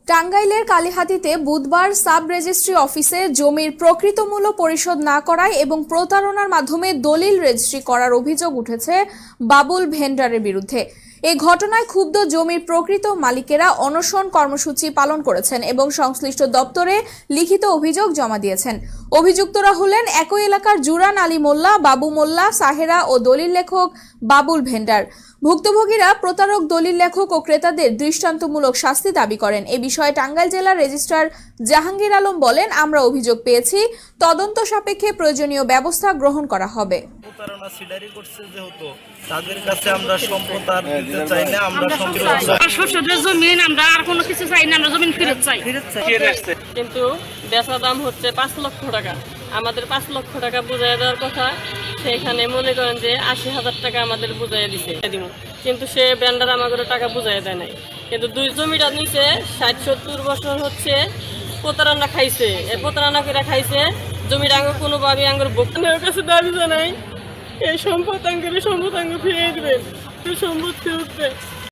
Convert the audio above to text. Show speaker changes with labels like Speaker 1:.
Speaker 1: টাঙ্গাইলের কালিহাতীতে বুধবার sub registry অফিসে জমির প্রকৃত মূল্য পরিশোধ না করায় এবং প্রতারণার মাধ্যমে দলিল রেজিস্ট্রি করার অভিযোগ উঠেছে বাবুল ভেন্ডারের বিরুদ্ধে। এই ঘটনায় ক্ষুব্ধ জমির প্রকৃত মালিকেরা অনশন কর্মসূচি পালন করেছেন এবং সংশ্লিষ্ট দপ্তরে লিখিত অভিযোগ জমা দিয়েছেন। অভিযুক্তরা হলেন একই এলাকার জুরান আলী মোল্লা, বাবু মোল্লা, সাহেরা ও দলিল লেখক বাবুল ভেন্ডার। ভুক্তভোগীরা প্রতারক দলিল লেখক ও ক্রেতাদের দৃষ্টান্তমূলক শাস্তি দাবি করেন। এ বিষয়ে টাঙ্গাইল জেলার রেজিস্ট্রার জাহাঙ্গীর আলম বলেন, আমরা অভিযোগ পেয়েছি, তদন্ত সাপেক্ষে প্রয়োজনীয় ব্যবস্থা গ্রহণ করা হবে।
Speaker 2: প্রতারণা সিডারি করছে যেহেতু তাদের কাছে আমরা সম্পদ আর দিতে চাই না, আমরা
Speaker 3: সংসদের জমিন আমরা আর কোনো কিছু চাই না, আমরা জমিন ফেরত চাই।
Speaker 4: কিন্তু বেচা দাম হচ্ছে 5 লক্ষ টাকা। আমাদের 5 লক্ষ টাকা বুঝাই দেওয়ার কথা, সেখানে মনে করেন যে 80,000 টাকা আমাদের বুঝাই দিছে, কিন্তু সে ব্যান্ডার আমাদের টাকা বুঝাই দেয় নাই। কিন্তু দুই জমিটা নিচে 60-70 বছর হচ্ছে প্রতারণা খাইছে, এই প্রতারণা করে খাইছে। জমিটা আঙ্গুর কোনোভাবে আঙ্গুর ভোক্তার কাছে দাবি জানাই, এই সম্পদ আঙ্গুর ফিরিয়ে দেবে, সম্পদ ফেরত দেয়।